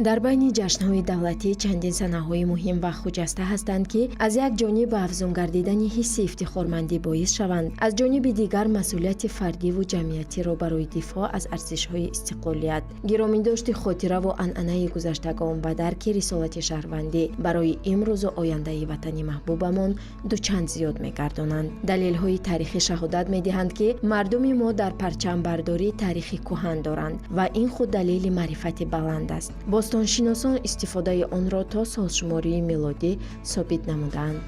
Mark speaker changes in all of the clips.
Speaker 1: дар байни ҷашнҳои давлатӣ чандин санаҳои муҳим ва хуҷаста ҳастанд, ки аз як ҷониб ба афзун гардидани ҳисси ифтихормандӣ боис шаванд, аз ҷониби дигар масъулияти фардиву ҷамъиятиро барои дифоъ аз арзишҳои истиқлолият, гиромидошти хотираву анъанаи гузаштагон ва дарки рисолати шаҳрвандӣ барои имрӯзу ояндаи ватани маҳбубамон дучанд зиёд мегардонанд. далелҳои таърихӣ шаҳодат медиҳанд, ки мардуми мо дар парчамбардорӣ таърихи кӯҳан доранд ва ин худ далели маърифати баланд аст. бостоншиносон истифодаи онро то солшумории милодӣ собит намудаанд.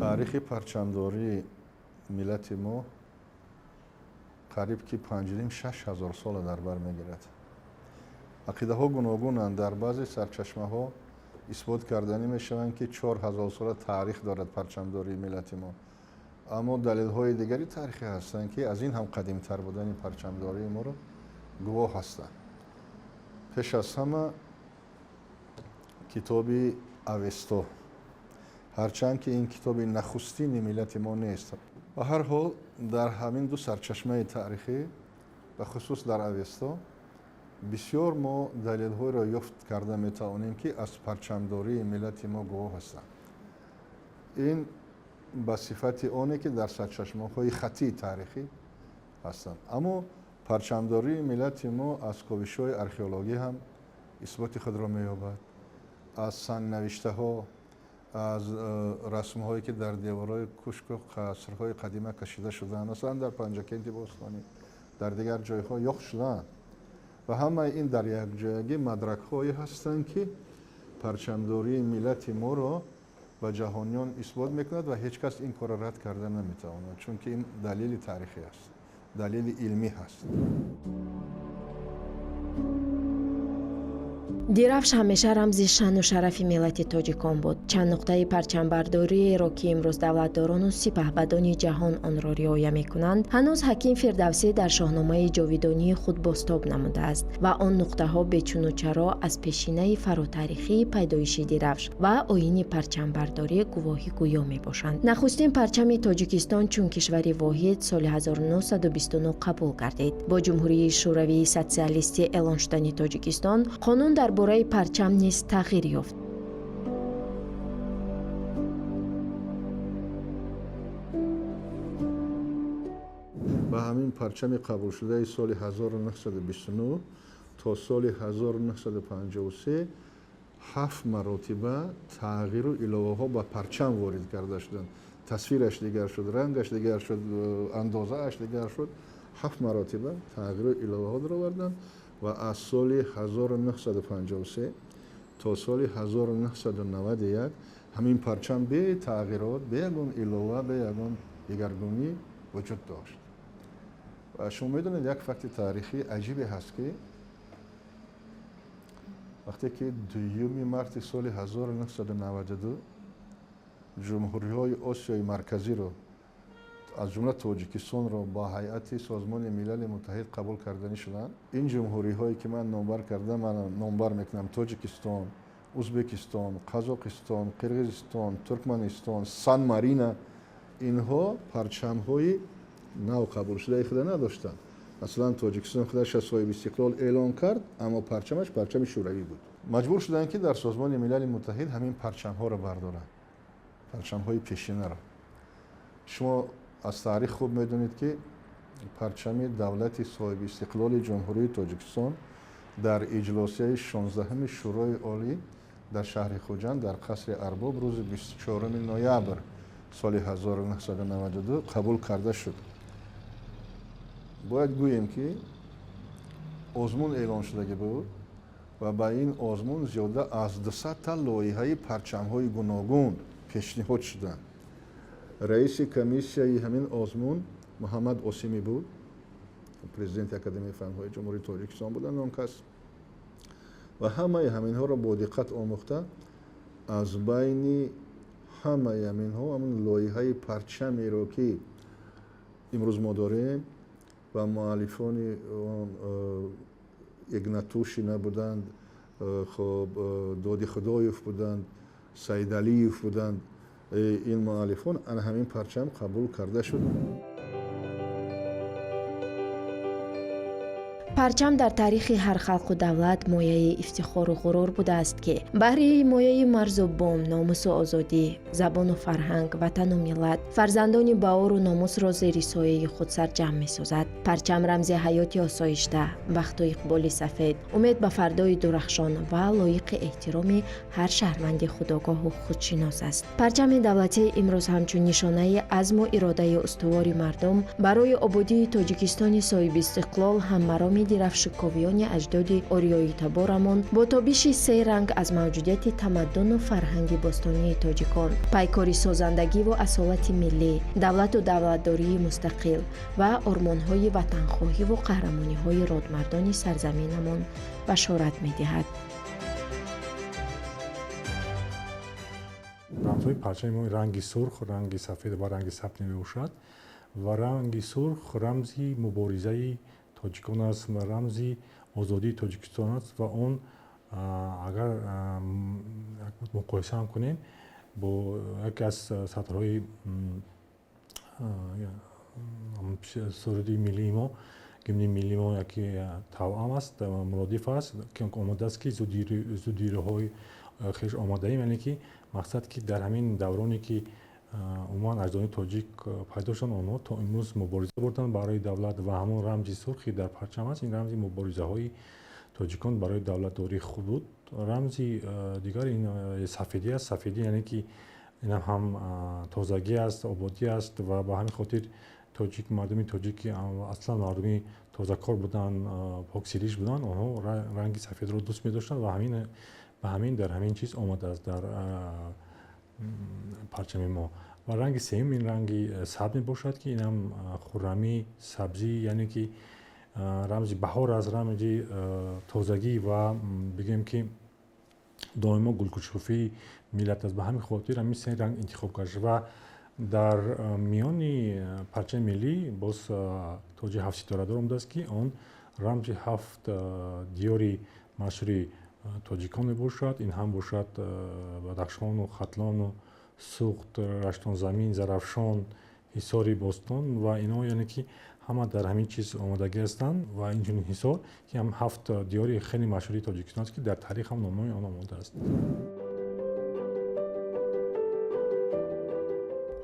Speaker 2: таърихи парчамдории миллати мо қариб ки 5-6 ҳазор сола дар бар мегирад. ақидаҳо гуногунанд. дар баъзе сарчашмаҳо исбот карданӣ мешаванд, ки 4 ҳазор сола таърих дорад парчамдории миллати мо. аммо далелҳои дигари таърихӣ ҳастанд, ки аз ин ҳам қадимтар будани парчамдории моро гувоҳ ҳастанд. пеш аз ҳама китоби авесто, ҳарчанд ки ин китоби нахустини миллати мо нест. ба ҳар ҳол дар ҳамин ду сарчашмаи таърихӣ ба хусус дар авесто бисёр мо далелҳоеро ёфт карда метавонем, ки аз парчамдории миллати мо гувоҳ ҳастанд. ин ба сифати оне ки дар сарчашмаҳои хаттии таърихӣ ҳастанд. аммо парчамдории миллати мо аз ковишҳои археологӣ ҳам исботи худро меёбад. аз сангнавиштаҳо, аз расмҳое ки дар девораи кушку қасрҳои қадима кашида шудаанд, масалан дар панҷакенти бостонӣ, дар дигар ҷойҳо ёфт шудаанд. ва ҳамаи ин дар якҷоягӣ мадракҳое ҳастанд, ки парчамдории миллати моро ба ҷаҳониён исбот мекунад ва ҳеҷ кас ин корро рад карда наметавонад, чунки ин далели таърихӣ аст, далели илмӣ ҳаст.
Speaker 1: диравш ҳамеша рамзи шаъну шарафи миллати тоҷикон буд. чанд нуқтаи парчамбардориеро ки имрӯз давлатдорону сипаҳбадони ҷаҳон онро риоя мекунанд, ҳанӯз ҳаким фирдавсӣ дар шоҳномаи ҷовидонии худ бостоб намудааст ва он нуқтаҳо бечуну чаро аз пешинаи фаротарихии пайдоиши диравш ва оини парчамбардорӣ гувоҳӣ гӯё мебошанд. нахустин парчами тоҷикистон чун кишвари воҳид соли 1929 қабул гардид. бо ҷумҳурии шӯравии социалистӣ эълон шудани тоҷикистон, қонун дар бораи парчам низ тағйир ёфт.
Speaker 2: ба ҳамин парчами қабулшудаи соли 1929 то соли 1953 7 маротиба тағйиру иловаҳо ба парчам ворид карда шуданд. тасвираш дигар шуд, рангаш дигар шуд, андозааш дигар шуд. 7 маротиба тағйиру иловаҳо дароварданд ва аз соли 1953 то соли 1991 ҳамин парчам бе тағйирот, бе ягон илова, бе ягон дигаргунӣ вуҷуд дошт. ва шумо медонед як факти таърихӣ аҷибе ҳаст, ки вақте ки 2 марти соли 1992 ҷумҳуриҳои Осиёи марказиро аз ҷумла тоҷикистонро ба ҳайати созмони милали муттаҳид қабул карданӣ шуданд. ин ҷумҳуриҳое ки ман номбар кардам, ман номбар мекунам: тоҷикистон, ӯзбекистон, қазоқистон, қирғизистон, туркманистон, сан марина. инҳо парчамҳои нав қабулшудаи худа надоштанд. масалан тоҷикистон худаш аз соҳиби истиқлол эълон кард, аммо парчамаш парчами шӯравӣ буд. маҷбур шуданд, ки дар созмони милали муттаҳид ҳамин парчамҳоро бардоранд, парчамҳои пешинаро. шумо аз таърих хуб медонед, ки парчами давлати соҳиби истиқлоли ҷумҳурии тоҷикистон дар иҷлосияи 16 шӯрои олӣ дар шаҳри хуҷанд дар қасри арбоб рӯзи 24 ноябр соли 1992 қабул карда шуд. бояд гӯем, ки озмун эълон шудагӣ буд ва ба ин озмун зиёда аз 200 лоиҳаи парчамҳои гуногун пешниҳод шуданд. раиси комиссияи ҳамин озмун муҳаммад осимӣ буд, президенти академияи фанҳои ҷумҳурии тоҷикистон буданд он кас. ва ҳамаи ҳаминҳоро бо диққат омӯхта, аз байни ҳамаи ҳаминҳо ҳамин лоиҳаи парчамеро ки имрӯз мо дорем ва муаллифони он игнатушина буданд, хоб доди худоев буданд, сайдалиев буданд. ин муаллифон ан ҳамин парчам қабул карда шуд.
Speaker 1: парчам дар таърихи ҳар халқу давлат мояи ифтихору ғурур будааст ки баҳри ҳимояи марзу бом, номусу озодӣ, забону фарҳанг, ватану миллат, фарзандони баору номусро зери сояи худ сарҷамъ месозад. Парчам рамзи ҳаёти осоишта, бахту иқболи сафед, умед ба фардои дурахшон ва лоиқи эҳтироми ҳар шаҳрванди худогоҳу худшинос аст. парчами давлатӣ имрӯз ҳамчун нишонаи азму иродаи устувори мардум барои ободии тоҷикистони соҳиби истиқлол ҳаммароми рафшуковиёни аҷдоди ориёитаборамон бо тобиши се ранг аз мавҷудияти тамаддуну фарҳанги бостонии тоҷикон, пайкори созандагиву асолати миллӣ, давлату давлатдории мустақил ва ормонҳои ватанхоҳиву қаҳрамониҳои родмардони сарзаминамон башорат медиҳад.
Speaker 3: рамзҳои парчами мо ранги сурх, ранги сафед ва ранги сабз мебошад ва ранги сурх рамзи муборизаи тоҷикон аст ва рамзи озодии тоҷикистон аст ва он агар муқоиса кунем бо яке аз сатарҳои суруди миллии мо, гимни миллии мо яке тавъам аст, муродиф аст ки омода аст ки зудироҳои хеш омодаем, яъне ки мақсад ки дар ҳамин давроне ки умуман аҷдодони тоҷик пайдо шуданд, онҳо то имрӯз мубориза бурданд барои давлат ва ҳамон рамзи сурхи дар парчам аст, ин рамзи муборизаҳои тоҷикон барои давлатдории худ буд. рамзи дигар ин сафедӣ аст. Сафедӣ яъне ки ин ҳам тозагӣ аст, ободӣ аст ва ба ҳамин хотир тоҷик, мардуми тоҷик ки аслан мардуми тозакор буданд, поксириш буданд, онҳо ранги сафедро дӯст медоштанд ва ба ҳамин дар ҳамин чиз омадааст дар парчами мо. ва ранги сеюм ин ранги сабз мебошад ки инам хуррамӣ, сабзӣ, яъне ки рамзи баҳор аст, рамзи тозагӣ ва бигем ки доимо гулкушофии миллат аст. Ба ҳамин хотир ҳамин се ранг интихоб карда ва дар миёни парчами миллӣ боз тоҷи ҳафтситорадор омадааст ки он рамзи ҳафт диёри машҳури тоҷикон мебошад. Ин ҳам бошад Бадахшону, Хатлону, Суғд, Раштонзамин, Зарафшон, Ҳисори Бостон ва инҳо яъне ки ҳама дар ҳамин чиз омодагӣ ҳастанд ва инчунин Ҳисор ки ҳам ҳафт диёри хеле машҳури Тоҷикистон аст ки дар таърих ҳам номҳои он омодааст.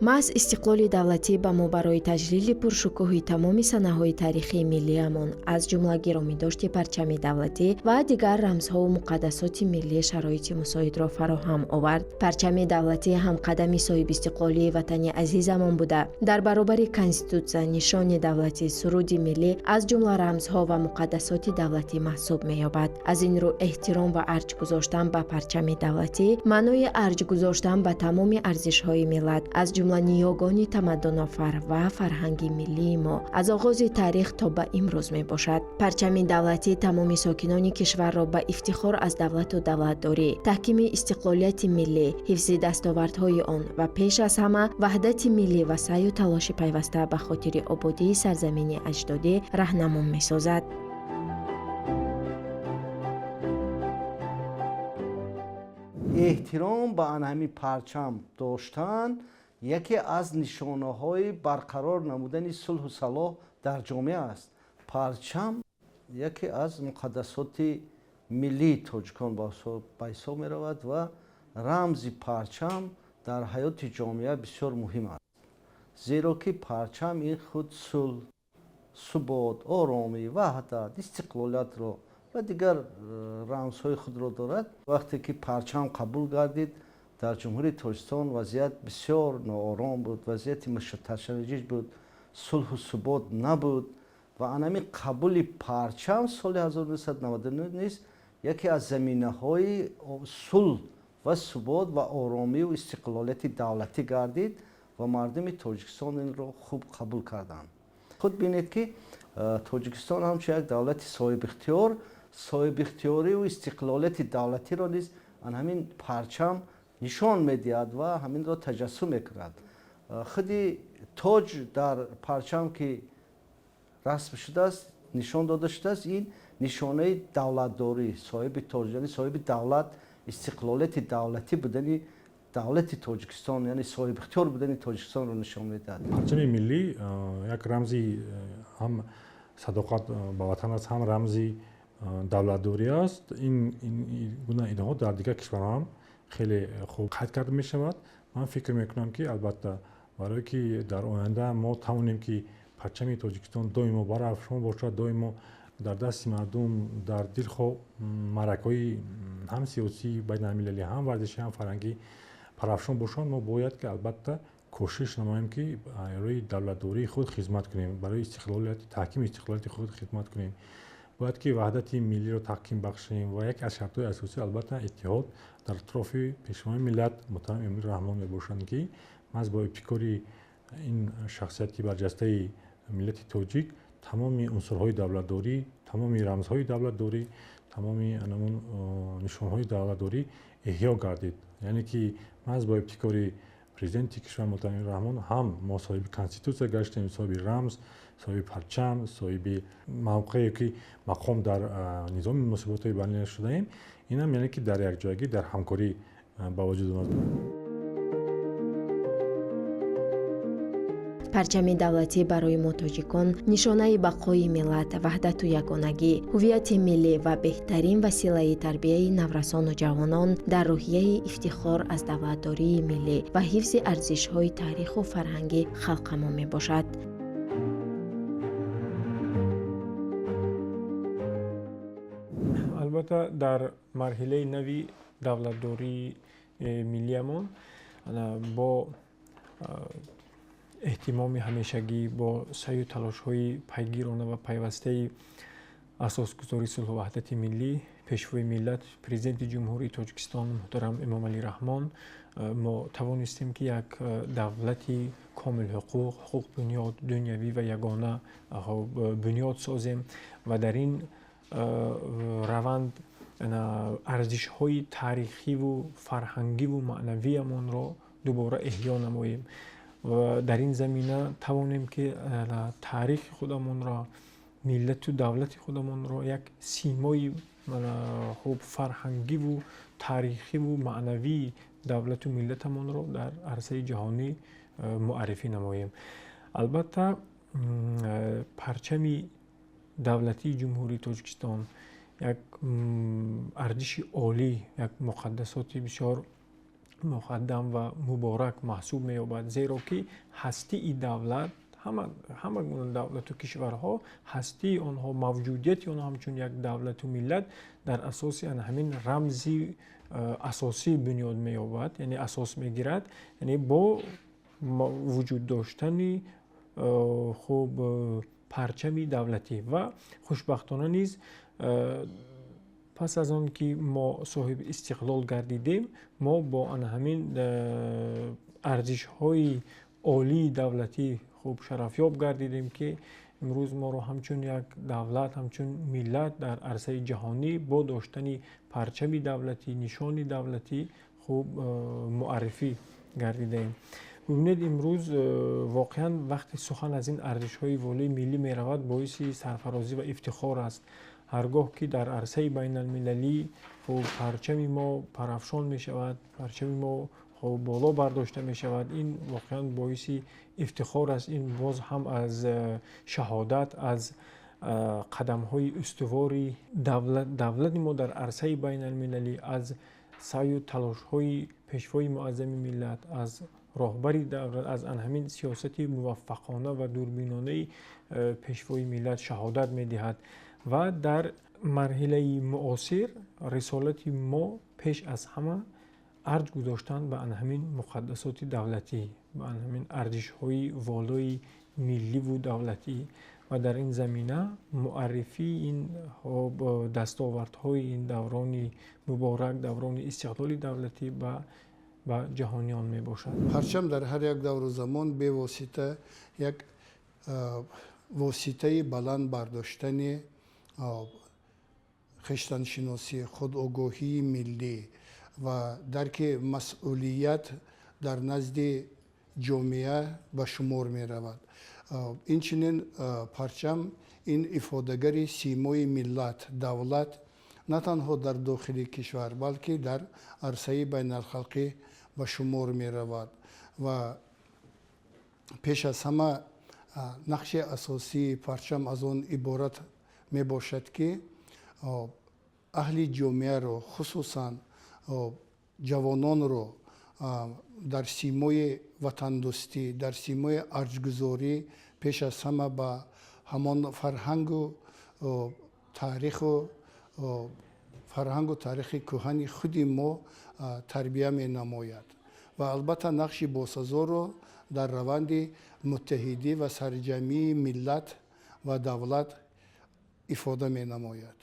Speaker 1: маҳз истиқлоли давлатӣ ба мо барои таҷлили пуршукӯҳи тамоми санаҳои таърихии миллиамон аз ҷумла гиромидошти парчами давлатӣ ва дигар рамзҳову муқаддасоти миллӣ шароити мусоидро фароҳам овард. Парчами давлатӣ ҳамқадами соҳибистиқлолии ватани азизамон буда, дар баробари конститутсия, нишони давлатӣ, суруди миллӣ аз ҷумла рамзҳо ва муқаддасоти давлатӣ маҳсуб меёбад. Аз ин рӯ эҳтиром ва арҷ гузоштан ба парчами давлатӣ маънои арҷ гузоштан ба тамоми арзишҳои миллат, аз ҷумла ниёгони тамаддунофар ва фарҳанги миллии мо аз оғози таърих то ба имрӯз мебошад. парчами давлатӣ тамоми сокинони кишварро ба ифтихор аз давлату давлатдорӣ, таҳкими истиқлолияти миллӣ, ҳифзи дастовардҳои он ва пеш аз ҳама ваҳдати миллӣ ва саъю талоши пайваста ба хотири ободии сарзамини аҷдодӣ раҳнамон месозад.
Speaker 4: эҳтиром ба анҳамин парчам доштан яке аз нишонаҳои барқарор намудани сулҳу салоҳ дар ҷомеа аст. Парчам яке аз муқаддасоти миллии тоҷикон ба ҳисоб меравад ва рамзи парчам дар ҳаёти ҷомеа бисёр муҳим аст. Зеро ки парчам ин худ сулҳ, субот, оромӣ, ваҳдат, истиқлолиятро ва дигар рамзҳои худро дорад. вақте ки парчам қабул гардид, дар ҷумҳурии Тоҷикистон вазъият бисёр ноором буд, вазъияти ташвиш буд, сулҳу субот набуд ва анами қабули парчам соли 1999 низ яке аз заминаҳои сулҳ ва субот ва оромию истиқлолияти давлатӣ гардид ва мардуми Тоҷикистон инро хуб қабул карданд. худ бинед ки Тоҷикистон ҳамчун як давлати соҳибихтиёр, соҳибихтиёриву истиқлолияти давлатиро низ анҳамин парчам нишон медиҳад ва ҳаминро таҷассум мекунад. худи тоҷ дар парчам ки расм шудааст, нишон дода шудааст, ин нишонаи давлатдорӣ, соҳиби тоҷ, яъне соҳиби давлат, истиқлолияти давлатӣ будани давлати Тоҷикистон, яъне соҳибихтиёр будани Тоҷикистонро нишон медиҳад.
Speaker 3: Парчами миллӣ як рамзи ҳам садоқат ба ватан аст, ҳам рамзи давлатдорӣ аст. Ин гуна идеаҳо дар дигар кишварҳо ҳам хеле хуб қайд карда мешавад. ман фикр мекунам ки албатта барое ки дар оянда мо тавонем ки парчами Тоҷикистон доимо барафшон бошад, доимо дар дасти мардум, дар дилхо маъракаҳои ҳам сиёсӣ байналмилалӣ, ҳам варзишӣ, ҳам фарҳангӣ парафшон бошанд. мо бояд ки албатта кӯшиш намоем ки барои давлатдории худ хизмат кунем, барои таҳкими истиқлолияти худ хизмат кунем. бояд ки ваҳдати миллиро таҳким бахшем ва яке аз шартҳои асосӣ албатта иттиҳод дар атрофи пешвои миллат муҳтарам Эмомалӣ Раҳмон мебошанд ки маҳз бо ибтикори ин шахсияти барҷастаи миллати тоҷик тамоми унсурҳои давлатдорӣ, тамоми рамзҳои давлатдорӣ, тамоми анамун нишонҳои давлатдорӣ эҳё гардид. яъне ки маҳз бо ибтикори президенти кишвар муҳтарам Эмомалӣ Раҳмон ҳам мо соҳиби конститутсия гаштем, соҳиби рамз, соҳиби парчам, соҳиби мавқеъе ки мақом дар низоми муносиботҳои байналмилалӣ шудаем. инам яъне ки дар якҷоягӣ, дар ҳамкорӣ ба вуҷуд омад.
Speaker 1: парчами давлатӣ барои мо тоҷикон нишонаи бақои миллат, ваҳдату ягонагӣ, ҳуввияти миллӣ ва беҳтарин василаи тарбияи наврасону ҷавонон дар рӯҳияи ифтихор аз давлатдории миллӣ ва ҳифзи арзишҳои таъриху фарҳанги халқамо мебошад.
Speaker 5: албатта дар марҳилаи нави давлатдории миллиамон бо эҳтимоми ҳамешагӣ, бо саъю талошҳои пайгирона ва пайвастаи асосгузори сулҳу ваҳдати миллӣ, пешвои миллат, президенти ҷумҳурии Тоҷикистон муҳтарам Эмомалӣ Раҳмон, мо тавонистем ки як давлати комилҳуқуқ, ҳуқуқбунёд, дунявӣ ва ягона бунёд созем ва дар ин раванд арзишҳои таърихиву фарҳангиву маънавиямонро дубора эҳё намоем ва дар ин замина тавонем ки таърихи худамонро, миллату давлати худамонро як симои хуб фарҳангиву таърихиву маънавии давлату миллатамонро дар арсаи ҷаҳонӣ муаррифӣ намоем. албатта парчами давлатии ҷумҳурии Тоҷикистон як арзиши олӣ, як муқаддасоти бисёр муқаддам ва муборак маҳсуб меёбад, зеро ки ҳастии давлат, ҳама гуна давлату кишварҳо, ҳастии онҳо, мавҷудияти онҳо ҳамчун як давлату миллат дар асоси ҳамин рамзи асосӣ бунёд меёбад, яъне асос мегирад, яъне бо вуҷуд доштани хуб парчами давлатӣ. ва хушбахтона низ пас аз он ки мо соҳиби истиқлол гардидем, мо бо ҳамин арзишҳои олии давлатӣ хуб шарафёб гардидем ки имрӯз моро ҳамчун як давлат, ҳамчун миллат дар арсаи ҷаҳонӣ бо доштани парчами давлатӣ, нишони давлатӣ хуб муаррифӣ гардидаем. бибинед имрӯз воқеан вақте сухан аз ин арзишҳои волии миллӣ меравад, боиси сарфарозӣ ва ифтихор аст. ҳаргоҳ ки дар арсаи байналмилалӣ парчами мо парафшон мешавад, парчами мо боло бардошта мешавад, ин воқеан боиси ифтихор аст. ин боз ҳам аз шаҳодат, аз қадамҳои устувори давлати мо дар арсаи байналмилалӣ, аз саъю талошҳои пешвои муаззами миллат, аз роҳбари давлат, аз ҳамин сиёсати муваффақона ва дурбинонаи пешвои миллат шаҳодат медиҳад. ва дар марҳилаи муосир рисолати мо пеш аз ҳама арҷ гузоштан ба ҳамин муқаддасоти давлатӣ, ба ҳамин арзишҳои волои милливу давлатӣ ва дар ин замина муаррифии ин дастовардҳои ин даврони муборак, даврони истиқлоли давлатӣ ба ҷаҳониён мебошад.
Speaker 6: парчам дар ҳар як давру замон бевосита як воситаи баланд бардоштани хиштаншиносӣ, худогоҳии миллӣ ва дарки масъулият дар назди ҷомеа ба шумор меравад. инчунин парчам ин ифодагари симои миллат, давлат на танҳо дар дохили кишвар, балки дар арсаи байналхалқӣ ба шумор меравад ва пеш аз ҳама نقش اساسی پرچم از آن عبارت می باشد که اهل جامعه رو خصوصا جوانان رو در سیمای وطن دوستی، در سیمای ارجگذاری پیش از همه به همان فرهنگ و تاریخ کهن خود ما تربیه می نماید و البته نقش باسازا رو در روند متحدی و سرجمی ملت و دولت افاده می نماید.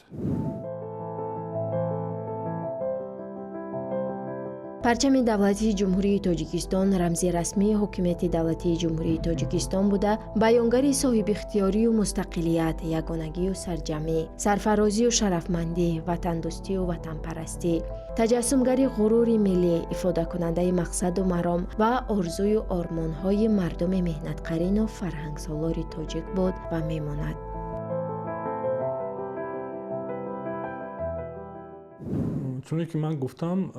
Speaker 1: پرچم دولتی جمهوری تاجیکستان رمزی رسمی حکومت دولتی جمهوری تاجیکستان بوده، بیانگر صاحب اختیاری و مستقلیت، یگانگی و سرجمی، سرفرازی و شرفمندی، وطن دوستی و وطن پرستی، تجسمگر غرور ملی، افاده کننده مقصد و مرام و آرزوی و آرمانهای مردم مهنت‌قرین و فرهنگ سالار تاجیک بود و میماند.
Speaker 3: چون که من گفتم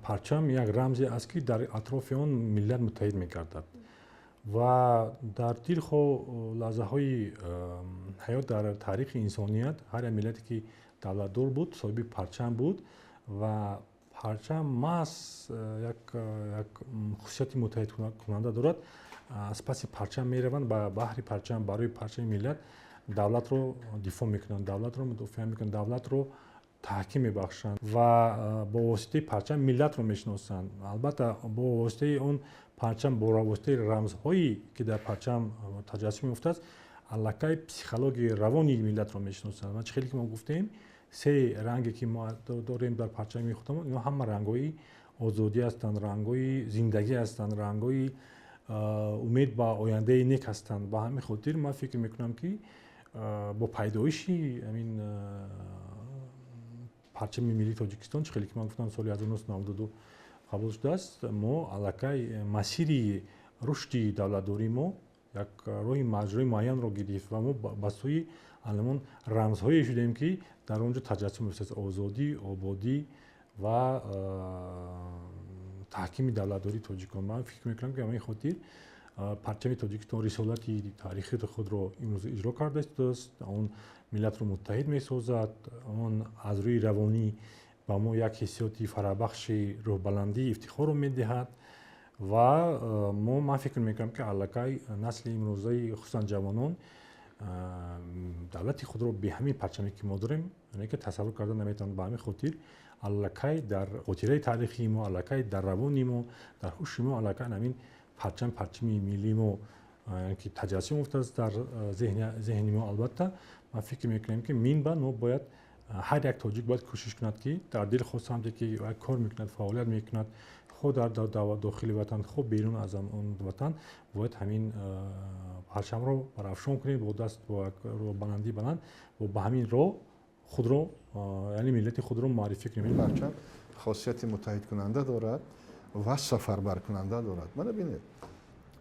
Speaker 3: پرچم یک رمزی است که در اطراف آن ملت متحد می‌گردد و در تاریخ لحظه های حیات در تاریخ انسانیت هر ملتی که دولتدار بود صاحب پرچم بود و پرچم محض یک خصوصیت متحد کننده دارد. از پس پرچم میروند به بحر پرچم، برای پرچم ملت دولت رو دفاع میکنند، دولت رو مدافع میکنند، دولت رو تحکیم میبخشند و با واسطه پرچم ملت رو میشناسند. البته با واسطه اون پرچم، با واسطه رمزهایی که در پرچم تجسم میفته است، الکی پسیخولوژی روانی ملت رو میشناسند. و چیزی که ما گفتیم سه رنگی که ما داریم در پرچم میخوتم، اینا همه رنگ‌های آزادی هستند، رنگ‌های زندگی هستند، رنگ‌های امید به آینده نیک هستند. با همین خاطر من فکر میکنم که با پیدایش همین پرچم ملی تاجیکستان، چیزی که من گفتم سال 1992 قبول شده است، ما الکی مسیری رشد دولتداری ما یک روی مجرای معین رو گرفت و ما به سوی علمان رمزهایی شدیم که در اونجا تجسم می‌شود: آزادی، آبادی و تحکیم دولتداری تاجیکستان. من فکر میکنم که همین خاطر پرچم تاجیکستان رسالتی تاریخی خود را امروز اجرا کرده است. اون ملت رو متحد می‌سازد، اون از روی روانی با ما یک حسیاتی فرابخش روح بلندی افتخار رو می‌دهد و من فکر میکنم که الکی نسل امروزی خصوصا جوانان دولت خود رو به همین پرچمی که ما داریم یعنی که تصور کردن نمیتونن. به همین خاطر الکی در خاطره تاریخی ما، الکی در روانی ما، در هوش ما الکی همین پرچمی ملی ما که تجسم افتاد در ذهن ما. البته من فکر میکنم که ما باید هر یک تاجیک باید کوشش کند که در دل خود سمتی که کار میکند، فعالیت میکند، خود در داخل وطن، خود بیرون از اون وطن، باید همین پرچم رو برافشان کنیم با دست با بلندی بلند و به همین راه خود رو یعنی ملت خود رو معرفی کنیم.
Speaker 2: پرچم خاصیت متحد کننده دارد و سفربر کننده دارد. من ببینید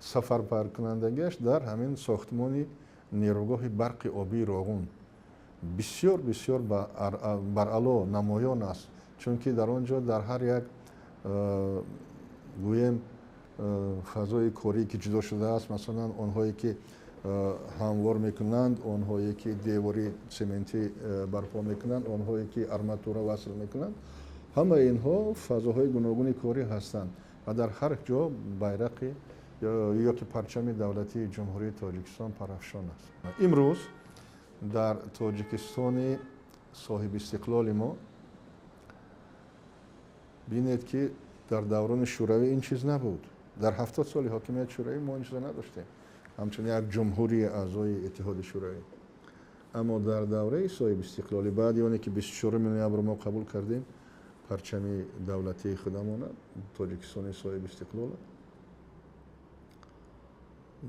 Speaker 2: سفربر کنندگیش در همین ساختمان نیروگاه برق آبی راغون بسیار بسیار برعلا نمایان است، چون که در آنجا در هر یک گویم فضای کاری که جدا شده است، مثلا آنهایی که هموار میکنند، آنهایی که دیواری سمنتی برپا میکنند، آنهایی که آرماتور وصل میکنند، همه اینها فضاهای گوناگون کاری هستند و در هر جا بیرق یا که پرچم دولتی جمهوری تاجیکستان پرافشان است. امروز در تاجیکستان صاحب استقلال ما بینید که در دوران شوروی این چیز نبود. در 70 سال حاکمیت شوروی ما این چیز نداشتیم، همچنین یک جمهوری اعضای اتحاد شوروی. اما در دوره صاحب استقلالی بعد اونی که 24 نوامبر ما قبول کردیم پرچم دولتی خودمون تاجیکستان صاحب استقلال،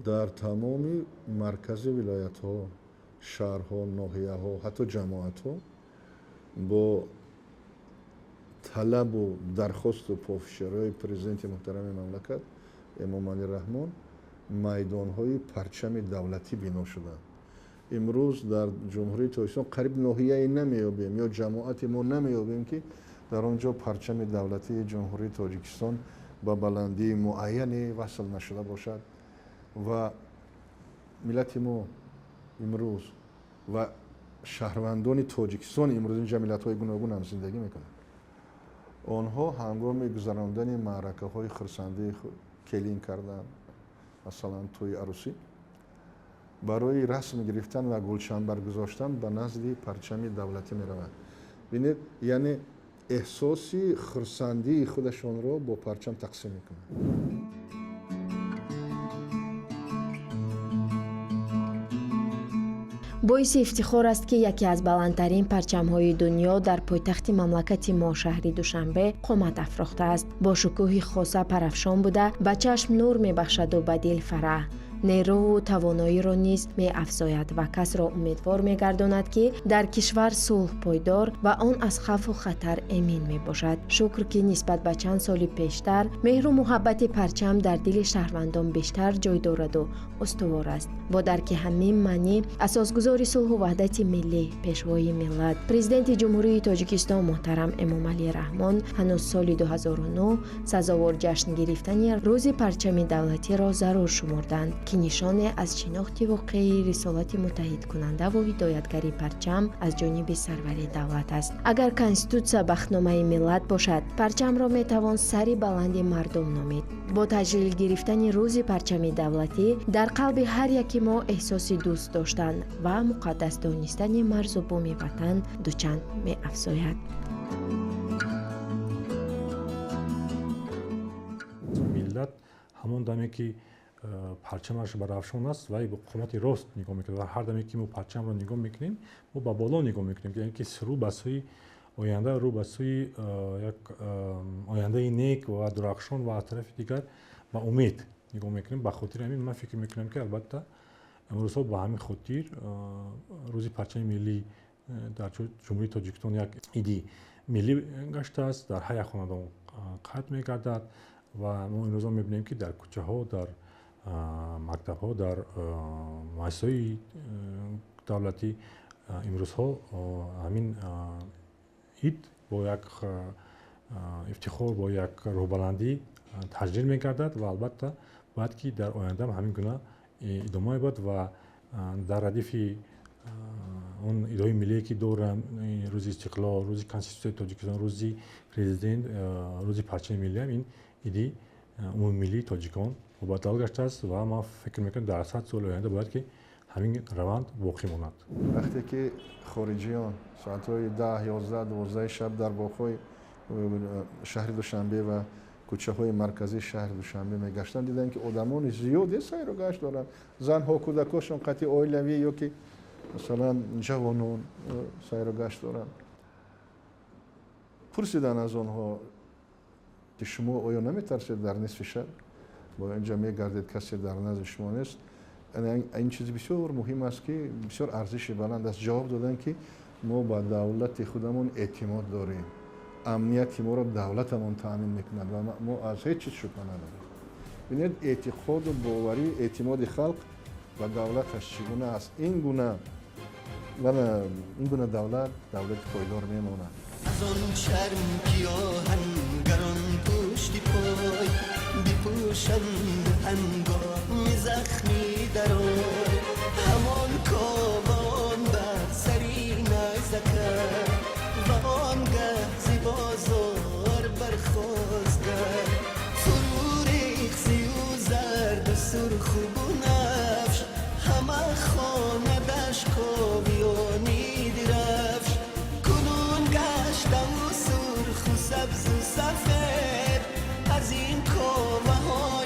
Speaker 2: در تمام مرکز ولایت ها، شهرها، ناحیه ها، حتی جماعت ها با طلب و درخواست و پافشاری پرزیدنت محترم مملکت امام علی رحمان میدان های پرچم دولتی بنا شدند. امروز در جمهوری تاجیکستان قریب ناحیه‌ای نمیابیم یا جماعتی ما نمیابیم که در آنجا پرچم دولتی جمهوری تاجیکستان با بلندی معینی وصل نشده باشد و миллати мо имрӯз ва шаҳрвандони тоҷикистон имрӯз инҷа миллатҳои гуногун ҳам зиндагӣ мекунанд. онҳо ҳангоми гузарондани маъракаҳои хурсандии келин кардан, масалан тӯи арӯсӣ, барои расм гирифтан ва гулчанбар гузоштан ба назди парчами давлатӣ мераванд. бинед, яъне эҳсоси хурсандии худашонро бо парчам тақсим мекунанд.
Speaker 1: боиси ифтихор аст ки яке аз баландтарин парчамҳои дунё дар пойтахти мамлакати мо шаҳри душанбе қомат афрохтааст. бо шукӯҳи хоса парафшон буда ба чашм нур мебахшаду ба дил фараҳ. нерӯву тавоноиро низ меафзояд ва касро умедвор мегардонад ки дар кишвар сулҳ пойдор ва он аз хавфу хатар эмин мебошад. шукр ки нисбат ба чанд соли пештар меҳру муҳаббати парчам дар дили шаҳрвандон бештар ҷой дораду устувор аст. бо дарки ҳамин маънӣ асосгузори сулҳу ваҳдати миллӣ, пешвои миллат, президенти ҷумҳурии тоҷикистон муҳтарам эмомалӣ раҳмон ҳанӯз соли 2009 сазовор ҷашн гирифтани рӯзи парчами давлатиро зарур шумурданд, ки нишоне аз шинохти воқеии рисолати муттаҳидкунандаву ҳидоятгари парчам аз ҷониби сарвари давлат аст. агар конститутсия бахтномаи миллат бошад, парчамро метавон сари баланди мардум номид. бо таҷлил гирифтани рӯзи парчами давлатӣ дар қалби ҳар яки мо эҳсоси дӯст доштан ва муқаддас донистани марзу буми ватан дучанд меафзояд.
Speaker 3: миллат ҳамон даме ки парчамаш барафшон аст вай бо қомати рост нигоҳ мекунад ва ҳар даме ки мо парчамро нигоҳ мекунем мо ба боло нигоҳ мекунем, яъне ки рӯ ба сӯи оянда, рӯ ба сӯи як ояндаи нек ва дурахшон ва аз тарафи дигар ба умед нигоҳ мекунем. ба хотири ҳамин ман фикр мекунам ки албатта имрӯзҳо ба ҳамин хотир рӯзи парчами миллӣ дар ҷумҳурии тоҷикистон як иди миллӣ гаштааст, дар ҳар як хонадон қатъ мегардад ва мо имрӯзҳо мебинем ки дар кӯчаҳо, дар мактабҳо, дар муассисаҳои давлатӣ имрӯзҳо ҳамин ид бо як ифтихор, бо як рӯҳбаландӣ таҷлил мегардад ва албатта бояд ки дар ояндам ҳамин гуна идома меёбад ва дар радифи он идҳои миллие ки дорам, рӯзи истиқлол, рӯзи конститутсияи тоҷикистон, рӯзи президент, рӯзи парчами миллӣ ҳам ин иди умумимиллии тоҷикон мубаддал гаштааст ва ман фикр мекунам дар 100 соли оянда бояд ки ҳамин раванд боқӣ монад.
Speaker 2: вақте ки хориҷиён соатҳои 10, 11, 12 шаб дар боғҳои шаҳри душанбе ва кӯчаҳои марказии шаҳри душанбе мегаштанд, диданд ки одамони зиёде сайру гашт доранд. занҳо, кӯдакошон қатъи оилавӣ ё ки масалан ҷавонон сайру гашт доранд. пурсиданд аз онҳо ки шумо оё наметарсед дар нисфи шаб бо инҷа мегардед, касе дар назди шумо нест. این چیزی بسیار مهم است که بسیار ارزش بلند است. جواب دادن که ما با دولت خودمون اعتماد داریم، امنیت ما را دولتمون تامین میکند و ما از هیچ چیز شکوه نداریم. ببینید اعتقاد و باوری اعتماد خلق و دولتش چگونه است. این گونه دولت پایدار میماند.
Speaker 7: از آن شرم گیاهنگران پشتی پای بپوشند هنگام زخمی درای همان کاوان بر سری نیزکر و آنگه زی بازار برخواستگر فرو ریختی و زرد و سرخ و بنفش همه خاندش کاویانی درفش کنون گشتم و سرخ و سبز و سفید از این کاوه ها